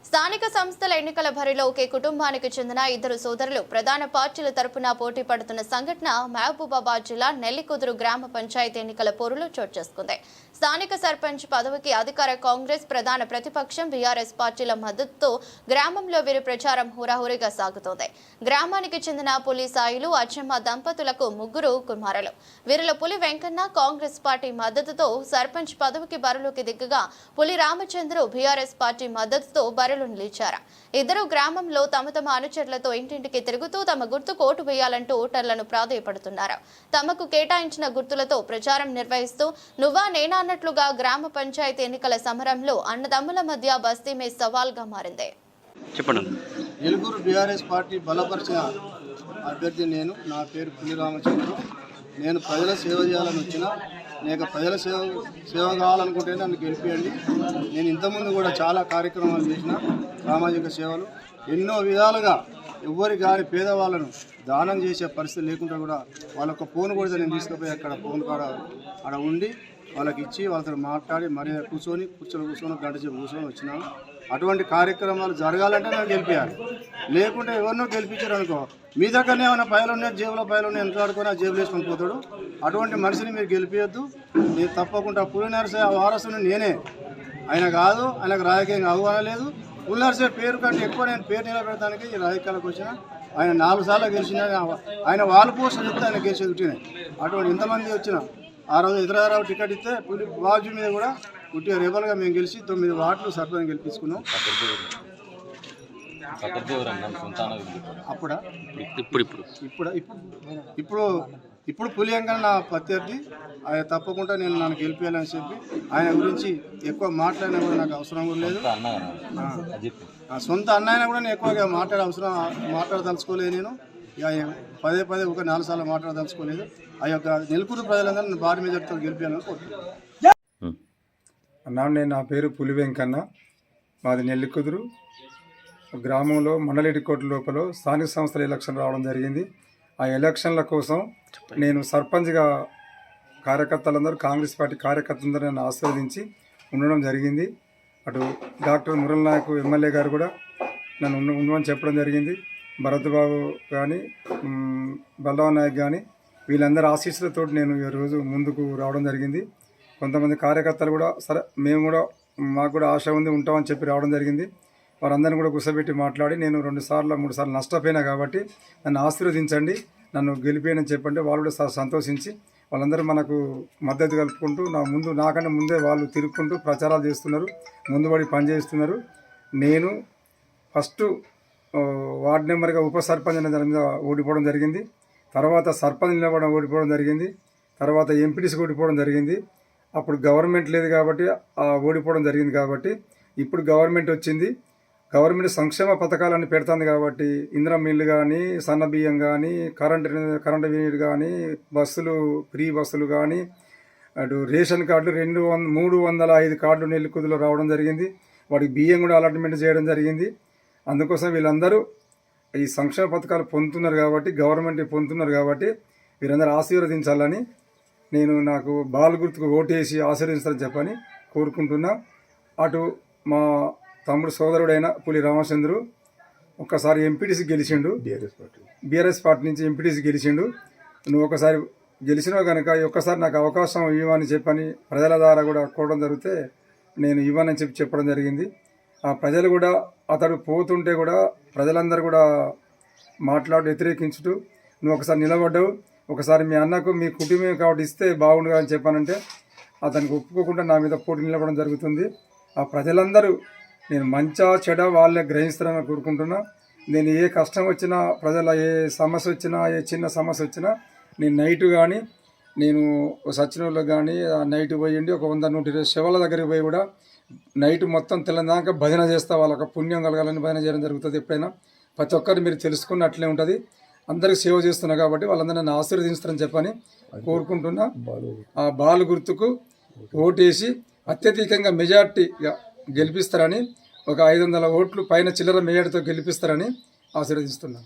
స్థానిక సంస్థల ఎన్నికల బరిలో ఒకే కుటుంబానికి చెందిన ఇద్దరు సోదరులు ప్రధాన పార్టీల తరపున పోటీ పడుతున్న సంఘటన మహబూబాబాద్ జిల్లా నెల్లికుదురు గ్రామ పంచాయతీ ఎన్నికల పోరులో చోటు చేసుకుంది. స్థానిక సర్పంచ్ పదవికి అధికార కాంగ్రెస్ ప్రధాన ప్రతిపక్షం బీఆర్ఎస్ పార్టీల మద్దతుతో గ్రామంలో వీరి ప్రచారం హోరాహోరీగా సాగుతోంది. గ్రామానికి చెందిన పులి సాయిలు అచ్చమ్మ దంపతులకు ముగ్గురు కుమారులు. వీరిలో పులి వెంకన్న కాంగ్రెస్ పార్టీ మద్దతుతో సర్పంచ్ పదవికి బరిలోకి దిగ్గగా పులి రామచంద్రు బీఆర్ఎస్ పార్టీ మద్దతుతో బరిలో నిలిచారు. ఇద్దరు గ్రామంలో తమ అనుచరులతో ఇంటింటికి తిరుగుతూ తమ గుర్తుకు ఓటు వేయాలంటూ ఓటర్లను ప్రాధేయపడుతున్నారు. తమకు కేటాయించిన గుర్తులతో ప్రచారం నిర్వహిస్తూ నువ్వా నేనా అన్నట్లుగా గ్రామ పంచాయతీ ఎన్నికల సమరంలో అన్నదమ్ముల మధ్య బస్తీ మే సవాల్గా మారింది. నెల్లికుదురు బీఆర్ఎస్ పార్టీ బలపరిచిన అభ్యర్థి నేను. నా పేరు పులి రామచంద్రు. నేను ప్రజల సేవ చేయాలని వచ్చిన, నేను ప్రజల సేవ కావాలనుకుంటే నన్ను గెలిపియండి. నేను ఇంతకుముందు కూడా చాలా కార్యక్రమాలు చేసిన, సామాజిక సేవలు ఎన్నో విధాలుగా ఎవ్వరి కానీ పేదవాళ్ళను దానం చేసే పరిస్థితి లేకుండా కూడా వాళ్ళొక ఫోన్ కూడా నేను తీసుకుపోయి అక్కడ ఫోన్ కాడ అక్కడ ఉండి వాళ్ళకి ఇచ్చి వాళ్ళతో మాట్లాడి మరీ కూర్చొని గంట సేపు కూర్చొని వచ్చినాను. అటువంటి కార్యక్రమాలు జరగాలంటే నేను గెలిపించాలి. లేకుంటే ఎవరినో గెలిపించారు అనుకో, మీ దగ్గరనే ఏమైనా పైలు ఉన్నాయి, జేబులో పైలు ఉన్నాయి, వెనకాడుకొని ఆ జేబులు వేసుకొని పోతాడు. అటువంటి మనిషిని మీరు గెలిపించద్దు. నేను తప్పకుండా పులి నరసే వారసుని నేనే. ఆయన కాదు, ఆయనకు రాజకీయంగా అవగాహన లేదు. పులి నరసే పేరు కంటే ఎక్కువ నేను పేరు నిలబెడతానికి ఈ రాజకీయాలకు వచ్చిన. ఆయన 4 సార్లు గెలిచిన, ఆయన వాళ్ళు పోస్ట్ చెప్తే ఆయన గెలిచేది ఉట్టినాయి. అటువంటి ఇంతమంది వచ్చిన ఆ రోజు ఇతరారావు టికెట్ ఇస్తే పులి బాజు మీద కూడా ఉట్టిగా రేపలుగా మేము గెలిచి 9 వార్డులు సర్పంచ్ గెలిపించుకున్నాం. అప్పుడా ఇప్పుడు పులి వెంకన్న నా ప్రత్యర్థి. ఆయన తప్పకుండా నన్ను గెలిపించాలని చెప్పి ఆయన గురించి ఎక్కువ మాట్లాడినా కూడా నాకు అవసరం కూడా లేదు. సొంత అన్నయ్య కూడా నేను ఎక్కువగా మాట్లాడదలుచుకోలేదు. నేను పదే ఒక 4 సార్లు మాట్లాడదలుచుకోలేదు. ఆ యొక్క నెల్లికుదురు ప్రజలందరూ నన్ను భారీ మెజార్టీతో గెలిపించాలని కోరుతున్నాను. నా పేరు పులి వెంకన్న. మాది నెల్లికుదురు గ్రామంలో మండలేటికోట లోపల స్థానిక సంస్థల ఎలక్షన్ రావడం జరిగింది. ఆ ఎలక్షన్ల కోసం నేను సర్పంచ్గా కార్యకర్తలందరూ కాంగ్రెస్ పార్టీ కార్యకర్తలందరూ నన్ను ఆశీర్వదించి ఉండడం జరిగింది. అటు డాక్టర్ మురళి నాయక్ ఎమ్మెల్యే గారు కూడా నన్ను ఉండమని చెప్పడం జరిగింది. భరత్ బాబు కానీ బలరావు నాయక్ కానీ వీళ్ళందరూ ఆశీస్సులతో నేను ఈరోజు ముందుకు రావడం జరిగింది. కొంతమంది కార్యకర్తలు కూడా సరే మాకు కూడా ఆశ ఉంది ఉంటామని చెప్పి రావడం జరిగింది. వారందరినీ కూడా కూర్చోబెట్టి మాట్లాడి నేను 2 సార్లు 3 సార్లు నష్టపోయినా కాబట్టి నన్ను ఆశీర్వదించండి, నన్ను గెలిపేయని చెప్పండి. వాళ్ళు కూడా సంతోషించి వాళ్ళందరూ మనకు మద్దతు కలుపుకుంటూ నాకంటే ముందే వాళ్ళు తిరుగుకుంటూ ప్రచారాలు చేస్తున్నారు, ముందుబడి పనిచేస్తున్నారు. నేను ఫస్ట్ వార్డు నెంబర్గా ఉప సర్పంచ్ అనే దాని మీద ఓడిపోవడం జరిగింది. తర్వాత సర్పంచ్ నిలబడడం ఓడిపోవడం జరిగింది. తర్వాత ఎంపీటీసీకి ఓడిపోవడం జరిగింది. అప్పుడు గవర్నమెంట్ లేదు కాబట్టి ఓడిపోవడం జరిగింది. కాబట్టి ఇప్పుడు గవర్నమెంట్ వచ్చింది. గవర్నమెంట్ సంక్షేమ పథకాలన్నీ పెడుతుంది కాబట్టి ఇందిరమ్మ ఇల్లు కానీ, సన్న బియ్యం కానీ, కరెంటు బిల్లు కానీ, బస్సులు ఫ్రీ బస్సులు కానీ, అటు రేషన్ కార్డులు 305 కార్డులు నెల్లికుదురులో రావడం జరిగింది. వాటికి బియ్యం కూడా అలాట్మెంట్ చేయడం జరిగింది. అందుకోసం వీళ్ళందరూ ఈ సంక్షేమ పథకాలు పొందుతున్నారు కాబట్టి, గవర్నమెంట్ పొందుతున్నారు కాబట్టి వీరందరూ ఆశీర్వదించాలని నాకు బాల్ గుర్తుకు ఓటేసి ఆశీర్వదించాలని చెప్పని కోరుకుంటున్నా. అటు మా తమ్ముడు సోదరుడైన పులి రామచంద్రు ఒక్కసారి ఎంపీటీసీ గెలిచిండు, బీఆర్ఎస్ పార్టీ నుంచి ఎంపీటీసీ గెలిచిండు. నువ్వు ఒకసారి గెలిచినావు కనుక ఒక్కసారి నాకు అవకాశం ఇవ్వని చెప్పని ప్రజల ద్వారా కూడా కోరడం జరిగితే నేను ఇవ్వనని చెప్పడం జరిగింది. ఆ ప్రజలు కూడా అతడు పోతుంటే కూడా ప్రజలందరూ కూడా వ్యతిరేకించుతూ నువ్వు ఒకసారి నిలబడ్డావు, ఒకసారి మీ అన్నకు మీ కుటుంబం కాబట్టి ఇస్తే బాగుండు అని చెప్పానంటే అతనికి ఒప్పుకోకుండా నా మీద పోటీ నిలబడడం జరుగుతుంది. ఆ ప్రజలందరూ నేను మంచా చెడ వాళ్ళే గ్రహిస్తారని కోరుకుంటున్నా. నేను ఏ కష్టం వచ్చినా, ప్రజల ఏ సమస్య వచ్చినా, ఏ చిన్న సమస్య వచ్చినా నేను నైట్ కానీ నేను సచినంలో కానీ నైట్ పోయిండి ఒక 100-120 శవాల దగ్గరికి పోయి కూడా నైట్ మొత్తం తెల్లదాకా భజన చేస్తా. వాళ్ళకి పుణ్యం కలగాలని భజన చేయడం జరుగుతుంది. ఎప్పుడైనా ప్రతి ఒక్కరు మీరు తెలుసుకున్నట్లే ఉంటుంది. అందరికి సేవ చేస్తున్నా కాబట్టి వాళ్ళందరూ నన్ను ఆశీర్వదిస్తారని చెప్పని కోరుకుంటున్నా. ఆ బాలు గుర్తుకు ఓటేసి అత్యధికంగా మెజార్టీగా గెలిపిస్తారని, ఒక 500 ఓట్లు పైన చిల్లర మెజార్టీతో గెలిపిస్తారని ఆశీర్వదిస్తున్నాను.